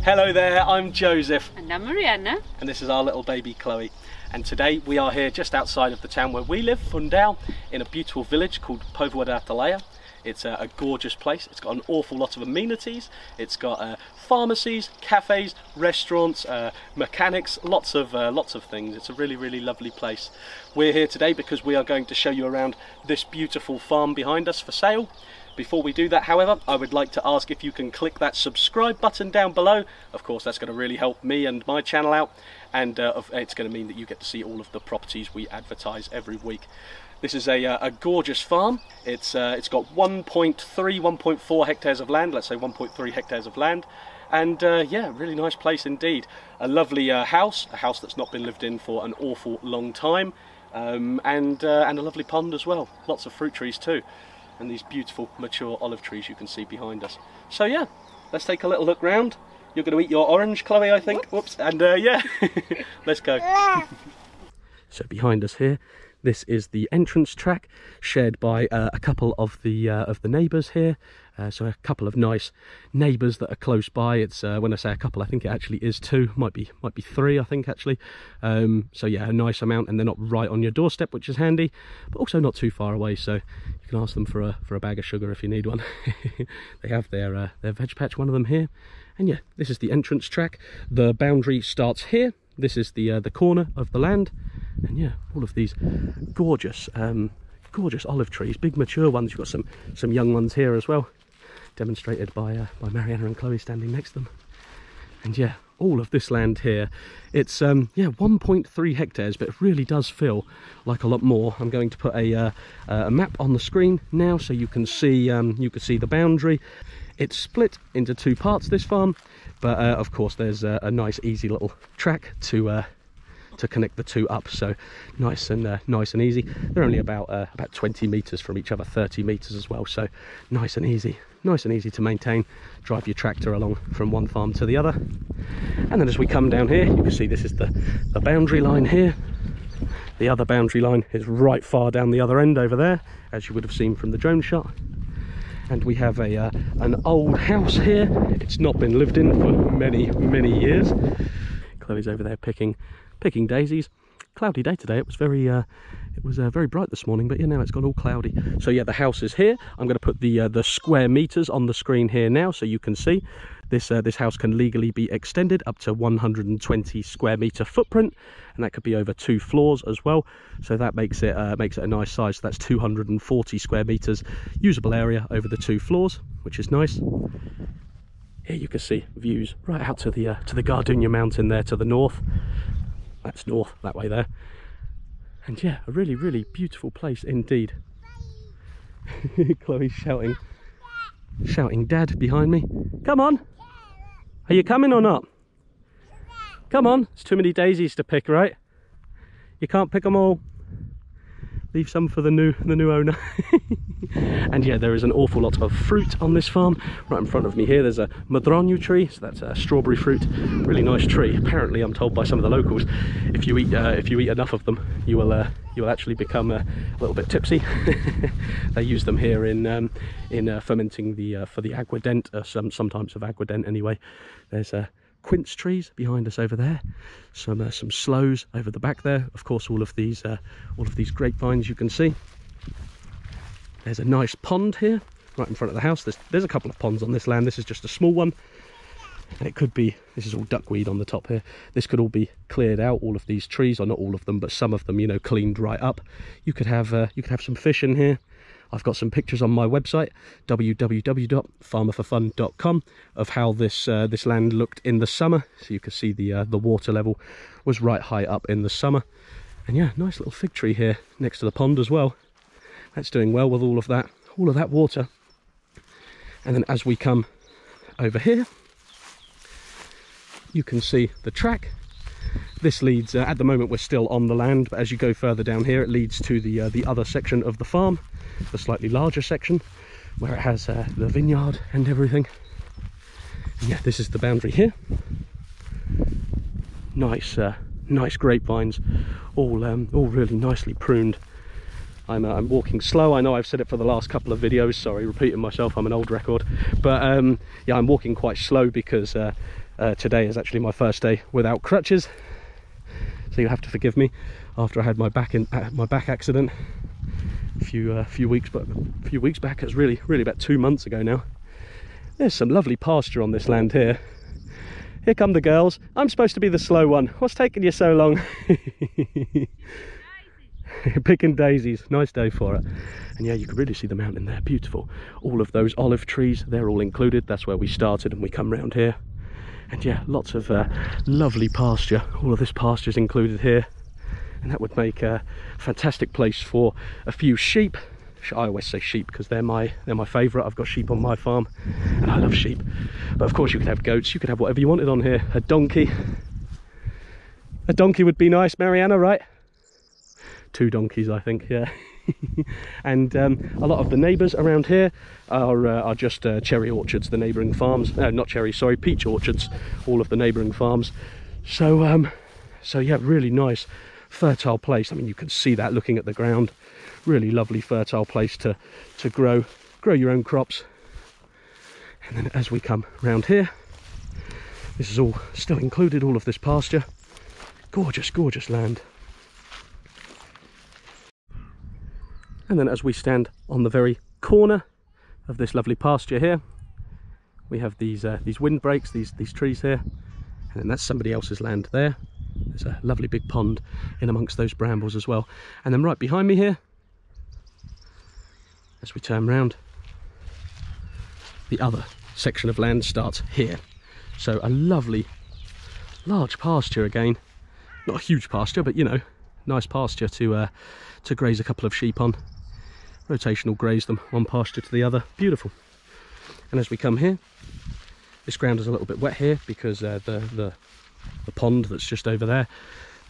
Hello there, I'm Joseph. And I'm Mariana. And this is our little baby Chloe. And today we are here just outside of the town where we live, Fundão, in a beautiful village called Povoa da Atalaia. It's a gorgeous place. It's got an awful lot of amenities. It's got pharmacies, cafes, restaurants, mechanics, lots of things. It's a really lovely place. We're here today because we are going to show you around this beautiful farm behind us for sale. Before we do that, however, I would like to ask if you can click that subscribe button down below. Of course, that's going to really help me and my channel out, and it's going to mean that you get to see all of the properties we advertise every week. This is a gorgeous farm. It's got 1.4 hectares of land, let's say 1.3 hectares of land, and yeah, really nice place indeed. A lovely house, a house that's not been lived in for an awful long time, and a lovely pond as well. Lots of fruit trees too. And these beautiful mature olive trees you can see behind us. So yeah, let's take a little look round. You're going to eat your orange, Chloe, I think. Whoops. And yeah, let's go. So behind us here, this is the entrance track shared by a couple of the neighbours here. So a couple of nice neighbours that are close by. It's when I say a couple, I think it actually is two, might be three, I think actually. So yeah, a nice amount, and they're not right on your doorstep, which is handy, but also not too far away. So you can ask them for a bag of sugar if you need one. They have their veg patch, one of them here, and yeah, this is the entrance track. The boundary starts here. This is the corner of the land, and yeah, all of these gorgeous gorgeous olive trees, big mature ones. You've got some young ones here as well, demonstrated by Mariana and Chloe standing next to them. And yeah, all of this land here, it's yeah, 1.3 hectares, but it really does feel like a lot more. I'm going to put a map on the screen now so you can see the boundary. It's split into two parts, this farm, but of course there's a nice easy little track to connect the two up, so nice and easy. They're only about 20 meters from each other, 30 meters as well, so nice and easy to maintain. Drive your tractor along from one farm to the other. And then as we come down here, you can see this is the boundary line here. The other boundary line is right far down the other end over there, as you would have seen from the drone shot. And we have an old house here. It's not been lived in for many years. Chloe's over there picking daisies. Cloudy day today. It was very bright this morning, but yeah, now it's gone all cloudy. So yeah, the house is here. I'm going to put the square meters on the screen here now, so you can see this house can legally be extended up to 120 square meter footprint, and that could be over 2 floors as well. So that makes it a nice size. So that's 240 square meters usable area over the 2 floors, which is nice. Here you can see views right out to the Gardenia mountain there to the north. That's north, that way there. And yeah, a really beautiful place indeed. Chloe's shouting dad behind me. Come on! Are you coming or not? Come on, it's too many daisies to pick, right? You can't pick them all. Leave some for the new owner. And yeah, there is an awful lot of fruit on this farm. Right in front of me here, there's a madronho tree, so that's a strawberry fruit. Really nice tree. Apparently, I'm told by some of the locals, if you eat enough of them, you will actually become a little bit tipsy. They use them here in fermenting for the aguardent, some types of aguardent anyway. There's quince trees behind us over there, some sloes over the back there. Of course, all of these grapevines you can see. There's a nice pond here right in front of the house. There's a couple of ponds on this land. This is just a small one, and it could be, this is all duckweed on the top here. This could all be cleared out, all of these trees, or not all of them, but some of them, you know, cleaned right up. You could have some fish in here. I've got some pictures on my website, www.farmerforfun.com, of how this land looked in the summer. So you can see the water level was right high up in the summer. And yeah, nice little fig tree here next to the pond as well. That's doing well with all of that water. And then as we come over here, you can see the track. This leads, at the moment we're still on the land, but as you go further down here, it leads to the other section of the farm, the slightly larger section, where it has the vineyard and everything. And yeah, this is the boundary here. Nice grapevines, all really nicely pruned. I'm walking slow. I know I've said it for the last couple of videos, sorry, repeating myself, I'm an old record, but yeah, I'm walking quite slow because Today is actually my first day without crutches, so you have to forgive me after I had my back accident a few weeks back. It's really about 2 months ago now. There's some lovely pasture on this land here. Here come the girls. I'm supposed to be the slow one. What's taking you so long? Picking daisies. Nice day for it. And yeah, you can really see the mountain there. Beautiful. All of those olive trees, they're all included. That's where we started, and we come round here. And yeah, lots of lovely pasture. All of this pasture is included here, and that would make a fantastic place for a few sheep. I always say sheep because they're my favourite. I've got sheep on my farm and I love sheep, but of course you could have goats, you could have whatever you wanted on here. A donkey would be nice, Mariana, right? 2 donkeys, I think, yeah. And a lot of the neighbours around here are just cherry orchards, the neighbouring farms. Not cherry, sorry, peach orchards, all of the neighbouring farms. So yeah, really nice fertile place. I mean, you can see that looking at the ground. Really lovely fertile place to grow your own crops. And then as we come round here, this is all still included, all of this pasture. Gorgeous land. And then as we stand on the very corner of this lovely pasture here, we have these windbreaks, these trees here, and then that's somebody else's land there. There's a lovely big pond in amongst those brambles as well. And then right behind me here, as we turn round, the other section of land starts here. So a lovely large pasture again. Not a huge pasture, but you know, nice pasture to graze a couple of sheep on. Rotational graze them, one pasture to the other. Beautiful. And as we come here, this ground is a little bit wet here because the pond that's just over there,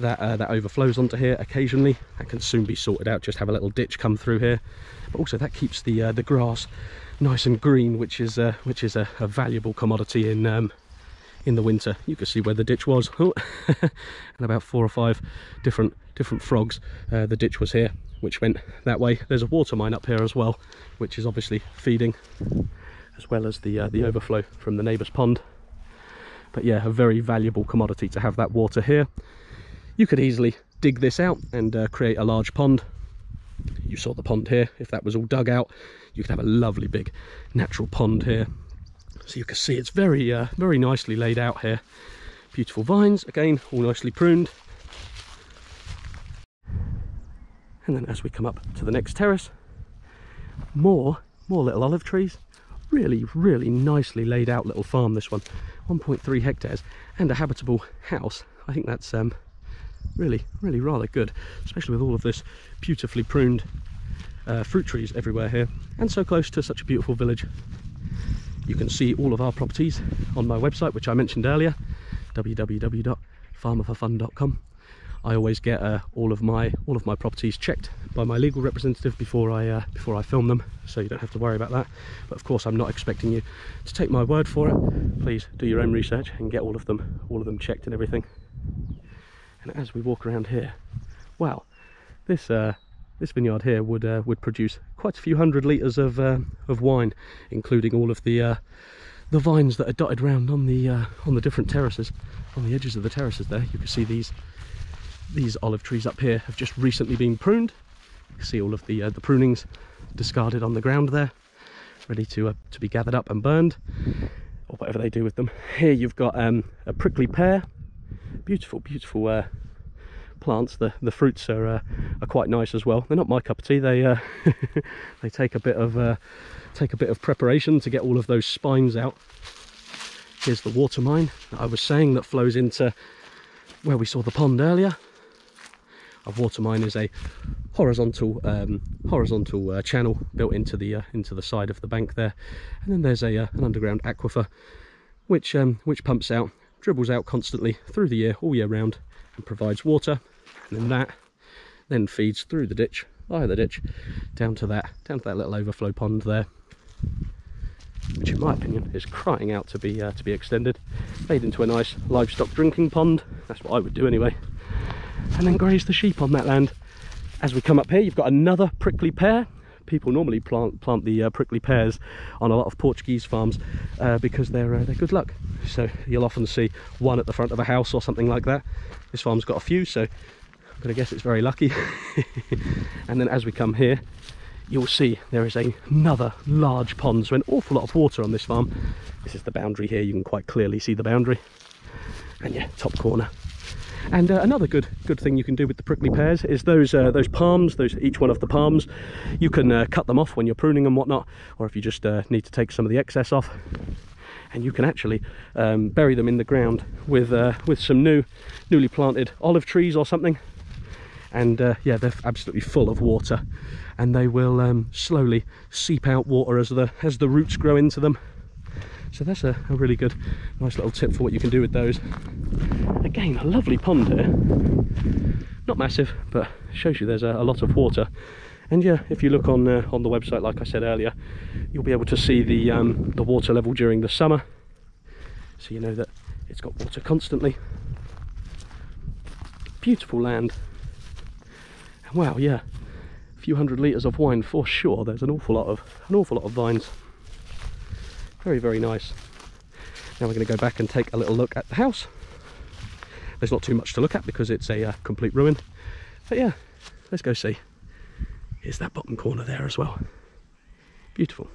that overflows onto here occasionally. That can soon be sorted out. Just have a little ditch come through here, but also that keeps the grass nice and green, which is a valuable commodity in the winter. You can see where the ditch was, and about 4 or 5 different frogs. The ditch was here, which went that way. There's a water mine up here as well, which is obviously feeding, as well as the overflow from the neighbour's pond. But yeah, a very valuable commodity to have that water here. You could easily dig this out and create a large pond. You saw the pond here. If that was all dug out, you could have a lovely big natural pond here. So you can see it's very nicely laid out here. Beautiful vines, again, all nicely pruned. And then as we come up to the next terrace, more little olive trees. Really nicely laid out little farm, this one. 1.3 hectares and a habitable house. I think that's really rather good, especially with all of this beautifully pruned fruit trees everywhere here, and so close to such a beautiful village. You can see all of our properties on my website, which I mentioned earlier, www.farmerforfun.com. I always get all of my properties checked by my legal representative before I film them, so you don't have to worry about that. But of course, I'm not expecting you to take my word for it. Please do your own research and get all of them checked and everything. And as we walk around here, wow, this vineyard here would produce quite a few hundred litres of wine, including all of the vines that are dotted around on the different terraces, on the edges of the terraces there. You can see these olive trees up here have just recently been pruned. You can see all of the prunings discarded on the ground there, ready to be gathered up and burned, or whatever they do with them. Here you've got a prickly pear. Beautiful plants. The fruits are quite nice as well. They're not my cup of tea. They they take a bit of preparation to get all of those spines out. Here's the water mine that I was saying that flows into where we saw the pond earlier. A water mine is a horizontal channel built into the side of the bank there, and then there's an underground aquifer which pumps out, dribbles out constantly through the year, all year round, and provides water. And then that feeds through the ditch, via the ditch, down to that little overflow pond there, which in my opinion is crying out to be extended, made into a nice livestock drinking pond. That's what I would do anyway. And then graze the sheep on that land. As we come up here, you've got another prickly pear, people normally plant the prickly pears on a lot of Portuguese farms because they're good luck. So you'll often see one at the front of a house or something like that. This farm's got a few, so I'm going to guess it's very lucky. And then as we come here, you'll see there is another large pond, so an awful lot of water on this farm. This is the boundary here, you can quite clearly see the boundary. And yeah, top corner. And another good thing you can do with the prickly pears is those palms, each one of the palms, you can cut them off when you're pruning and whatnot, or if you just need to take some of the excess off, and you can actually bury them in the ground with some newly planted olive trees or something. And yeah, they're absolutely full of water, and they will slowly seep out water as the roots grow into them. So that's a really good, nice little tip for what you can do with those. Again, a lovely pond here. Not massive, but shows you there's a lot of water. And yeah, if you look on the website, like I said earlier, you'll be able to see the water level during the summer. So you know that it's got water constantly. Beautiful land. And wow, yeah, a few hundred litres of wine for sure. There's an awful lot of vines. Very, very nice. Now we're going to go back and take a little look at the house. There's not too much to look at because it's a complete ruin. But yeah, let's go see. Here's that bottom corner there as well. Beautiful.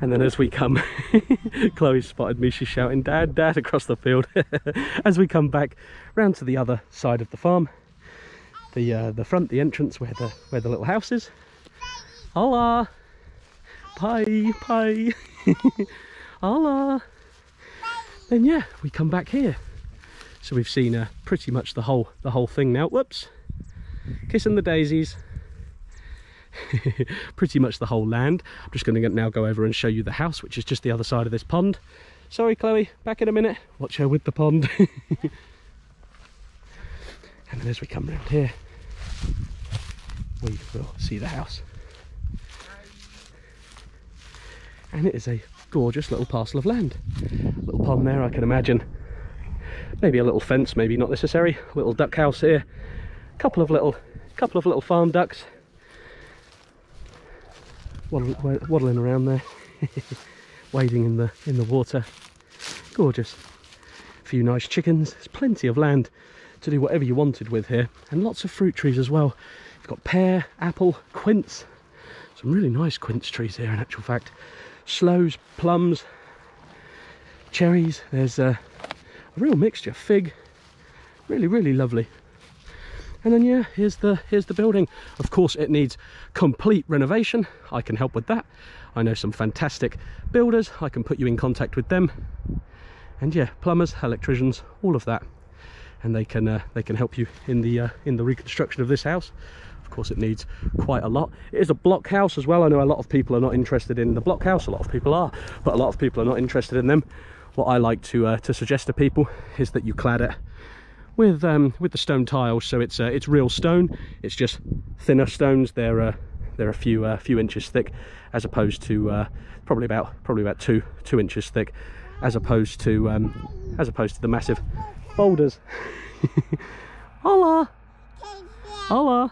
And then as we come, Chloe spotted me, she's shouting, "Dad, Dad," across the field. As we come back round to the other side of the farm, the front, the entrance where the little house is. Hola! Pie, pie! Hola! Then yeah, we come back here. So we've seen pretty much the whole thing now. Whoops! Kissing the daisies. Pretty much the whole land. I'm just going to now go over and show you the house, which is just the other side of this pond. Sorry, Chloe, back in a minute. Watch her with the pond. And then as we come round here, we will see the house. And it is a gorgeous little parcel of land. Little pond there, I can imagine. Maybe a little fence, maybe not necessary. Little duck house here. Couple of little farm ducks waddling around there, wading in the water. Gorgeous. A few nice chickens. There's plenty of land to do whatever you wanted with here, and lots of fruit trees as well. You've got pear, apple, quince. Some really nice quince trees here in actual fact. Sloes, plums, cherries. There's a real mixture. Fig. Really, really lovely. And then yeah, here's the building. Of course it needs complete renovation. I can help with that. I know some fantastic builders. I can put you in contact with them. And yeah, plumbers, electricians, all of that. And they can help you in the reconstruction of this house. Of course it needs quite a lot. It is a block house as well. I know a lot of people are not interested in the block house. A lot of people are, but a lot of people are not interested in them. What I like to suggest to people is that you clad it with the stone tiles, so it's real stone. It's just thinner stones. They're a few inches thick, as opposed to probably about two inches thick, as opposed to the massive boulders. Hola, hola.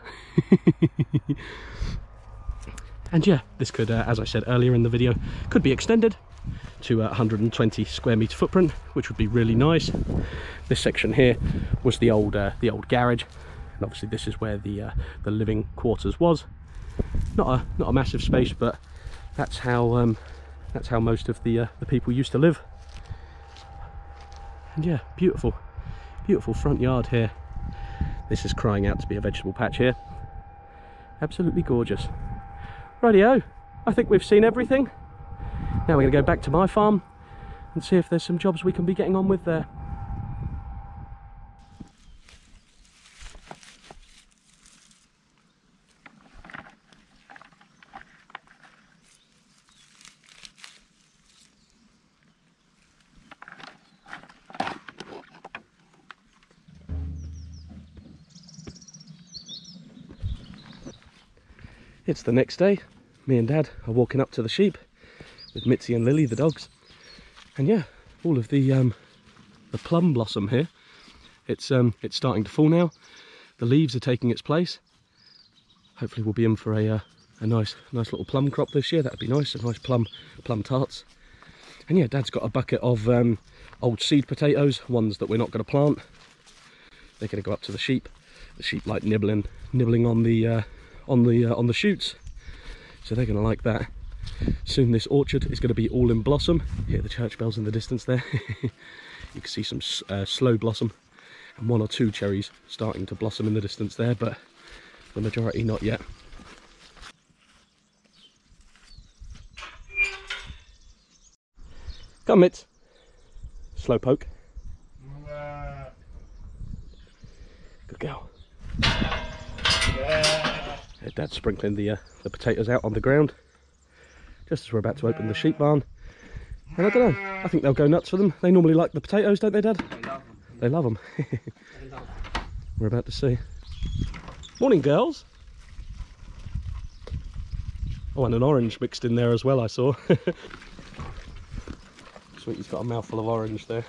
And yeah, this could, as I said earlier in the video, could be extended to a 120 square metre footprint, which would be really nice. This section here was the old garage, and obviously this is where the living quarters was. Not a massive space, but that's how most of the people used to live. And yeah, beautiful front yard here. This is crying out to be a vegetable patch here. Absolutely gorgeous. Rightio, I think we've seen everything. Now we're going to go back to my farm and see if there's some jobs we can be getting on with there. It's the next day. Me and Dad are walking up to the sheep with Mitzi and Lily, the dogs. And yeah, all of the plum blossom here It's starting to fall now. The leaves are taking its place. Hopefully we'll be in for a nice little plum crop this year. That'd be nice, some nice plum tarts. And yeah, Dad's got a bucket of old seed potatoes, ones that we're not going to plant. They're going to go up to the sheep. The sheep like nibbling on the shoots, so they're going to like that. Soon this orchard is going to be all in blossom. Hear the church bells in the distance there. You can see some slow blossom and 1 or 2 cherries starting to blossom in the distance there, but the majority not yet. Come, Mitz. Slow poke. Good girl. Dad's sprinkling the potatoes out on the ground just as we're about to open the sheep barn. And I don't know, I think they'll go nuts for them. They normally like the potatoes, don't they, Dad? They love them. We're about to see. Morning, girls. Oh, and an orange mixed in there as well, I saw. Sweetie's got a mouthful of orange there.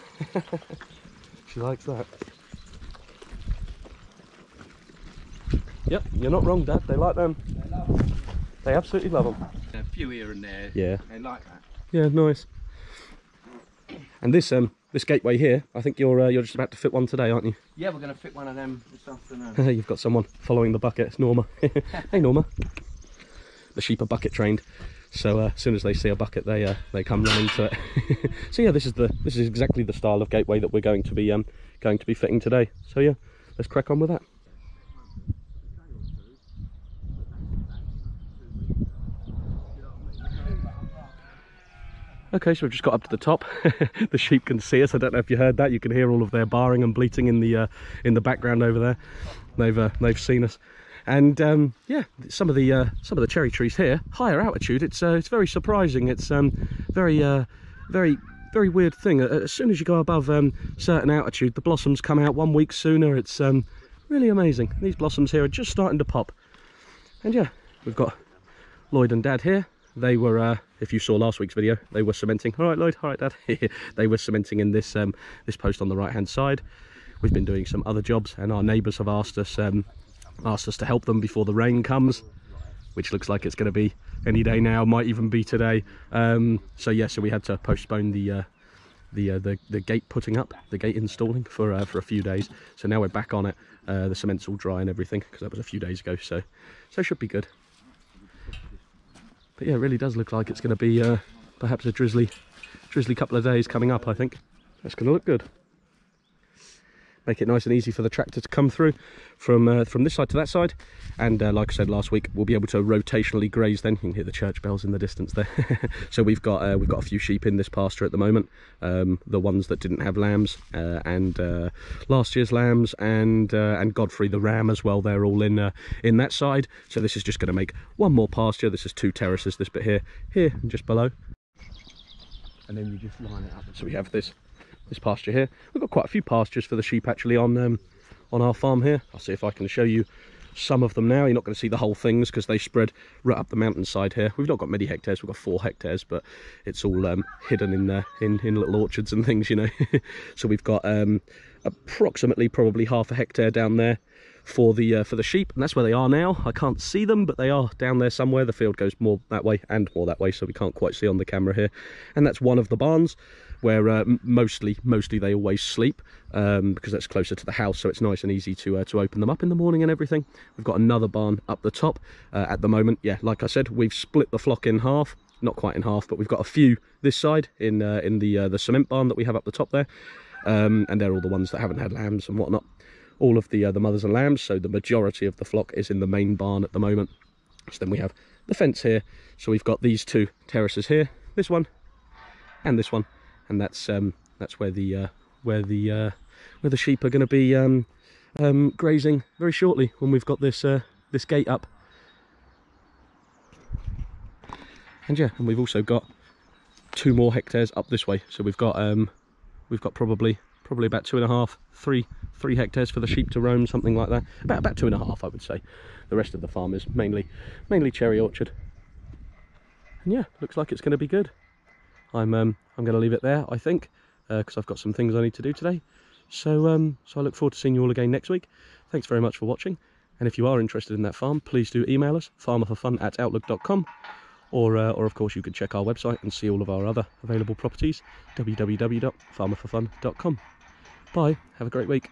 She likes that. Yep, you're not wrong, Dad. They like them. They love them. They absolutely love them. A few here and there. Yeah. They like that. Yeah, nice. And this gateway here, I think you're just about to fit one today, aren't you? Yeah, we're going to fit one of them this afternoon. You've got someone following the bucket. It's Norma. Hey, Norma. The sheep are bucket trained, so as soon as they see a bucket, they come running to it. So yeah, this is exactly the style of gateway that we're going to be fitting today. So yeah, let's crack on with that. Okay, so we've just got up to the top. The sheep can see us. I don't know if you heard that. You can hear all of their barring and bleating in the background over there. They've seen us, and yeah, some of the cherry trees here, higher altitude. It's very surprising. It's very weird thing. As soon as you go above certain altitude, the blossoms come out 1 week sooner. It's really amazing. These blossoms here are just starting to pop, and yeah, we've got Lloyd and Dad here. They were, if you saw last week's video, they were cementing. All right, Lloyd. All right, Dad. They were cementing in this post on the right-hand side. We've been doing some other jobs, and our neighbours have asked us to help them before the rain comes, which looks like it's going to be any day now. Might even be today. So yeah, so we had to postpone the gate putting up, the gate installing for a few days. So now we're back on it. The cement's all dry and everything because that was a few days ago. So it should be good. But yeah, it really does look like it's going to be perhaps a drizzly couple of days coming up, I think. That's going to look good. Make it nice and easy for the tractor to come through from this side to that side. And like I said last week, we'll be able to rotationally graze then. You can hear the church bells in the distance there. So we've got a few sheep in this pasture at the moment. The ones that didn't have lambs, and last year's lambs, and Godfrey the ram as well. They're all in that side. So this is just going to make one more pasture. This is 2 terraces, this bit here, and just below. And then you just line it up. So we have this pasture here. We've got quite a few pastures for the sheep actually on our farm here. I'll see if I can show you some of them now. You're not going to see the whole things because they spread right up the mountainside here. We've not got many hectares. We've got 4 hectares, but it's all hidden in little orchards and things, you know. So we've got approximately probably half a hectare down there for the sheep, and that's where they are now. I can't see them, but they are down there somewhere. The field goes more that way and more that way, so we can't quite see on the camera here. And that's one of the barns where mostly they always sleep, because that's closer to the house, so it's nice and easy to open them up in the morning and everything. We've got another barn up the top at the moment. Yeah, like I said, we've split the flock in half, not quite in half, but we've got a few this side in the cement barn that we have up the top there, and they're all the ones that haven't had lambs and whatnot. All of the mothers and lambs, so the majority of the flock is in the main barn at the moment. So then we have the fence here, so we've got these 2 terraces here, this one and this one, and that's where the sheep are going to be grazing very shortly when we've got this gate up. And yeah, and we've also got 2 more hectares up this way, so we've got probably about 2.5, 3 hectares for the sheep to roam, something like that. About 2.5, I would say. The rest of the farm is mainly cherry orchard. And yeah, looks like it's going to be good. I'm going to leave it there, I think, because I've got some things I need to do today. So I look forward to seeing you all again next week. Thanks very much for watching. And if you are interested in that farm, please do email us, farmerforfun@outlook.com. Or of course, you can check our website and see all of our other available properties, www.farmerforfun.com. Bye, have a great week.